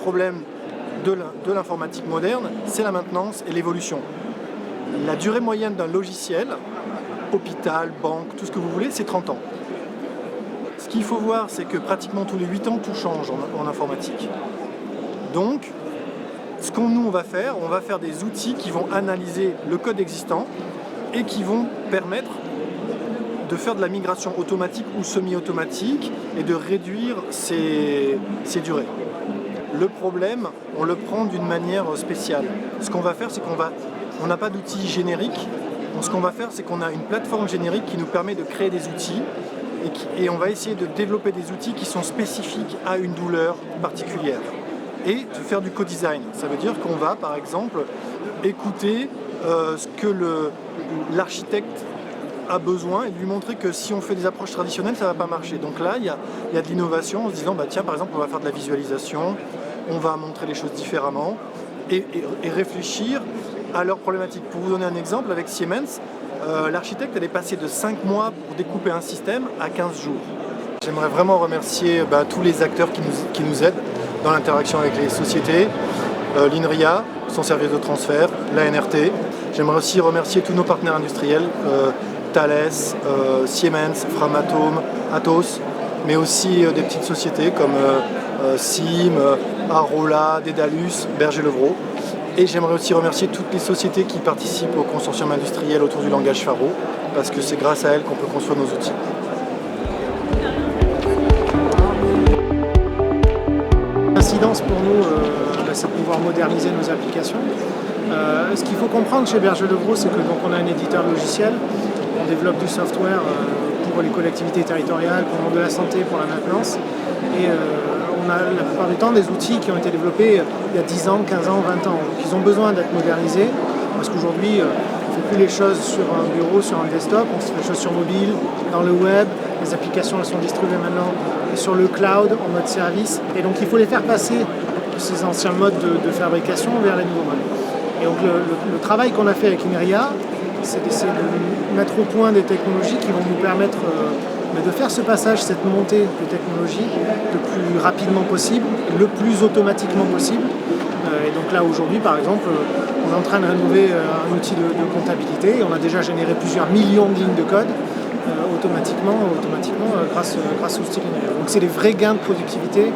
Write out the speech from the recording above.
problème de l'informatique moderne, c'est la maintenance et l'évolution. La durée moyenne d'un logiciel, hôpital, banque, tout ce que vous voulez, c'est 30 ans. Ce qu'il faut voir, c'est que pratiquement tous les 8 ans, tout change en informatique. Donc, ce qu'on va faire des outils qui vont analyser le code existant et qui vont permettre de faire de la migration automatique ou semi-automatique et de réduire ces durées. Le problème, on le prend d'une manière spéciale. Ce qu'on va faire, c'est on n'a pas d'outils génériques. Ce qu'on va faire, c'est qu'on a une plateforme générique qui nous permet de créer des outils et on va essayer de développer des outils qui sont spécifiques à une douleur particulière et de faire du co-design. Ça veut dire qu'on va, par exemple, écouter ce que l'architecte a besoin et lui montrer que si on fait des approches traditionnelles, ça ne va pas marcher. Donc là, il y a de l'innovation en se disant, tiens, par exemple, on va faire de la visualisation, on va montrer les choses différemment et réfléchir à leurs problématiques. Pour vous donner un exemple, avec Siemens, l'architecte elle est passé de 5 mois pour découper un système à 15 jours. J'aimerais vraiment remercier tous les acteurs qui nous aident dans l'interaction avec les sociétés, l'INRIA, son service de transfert, la NRT. J'aimerais aussi remercier tous nos partenaires industriels, Thales, Siemens, Framatome, Atos, mais aussi des petites sociétés comme SIM, Arola, Dédalus, Berger-Levrault. Et j'aimerais aussi remercier toutes les sociétés qui participent au consortium industriel autour du langage Faro, parce que c'est grâce à elles qu'on peut construire nos outils. L'incidence pour nous, c'est de pouvoir moderniser nos applications. Ce qu'il faut comprendre chez Berger-Levrault, c'est que on a un éditeur logiciel, on développe du software pour les collectivités territoriales, pour le monde de la santé, pour la maintenance. Et on a la plupart du temps des outils qui ont été développés il y a 10 ans, 15 ans, 20 ans. Donc ils ont besoin d'être modernisés parce qu'aujourd'hui, on ne fait plus les choses sur un bureau, sur un desktop, on fait les choses sur mobile, dans le web. Les applications elles sont distribuées maintenant sur le cloud, en mode service. Et donc il faut les faire passer de ces anciens modes de fabrication vers les nouveaux modes. Et donc le travail qu'on a fait avec INRIA, c'est d'essayer de mettre au point des technologies qui vont nous permettre de faire ce passage, cette montée de technologie le plus rapidement possible, le plus automatiquement possible. Et donc là aujourd'hui par exemple, on est en train de rénover un outil de comptabilité et on a déjà généré plusieurs millions de lignes de code automatiquement grâce au style INRIA. Donc c'est des vrais gains de productivité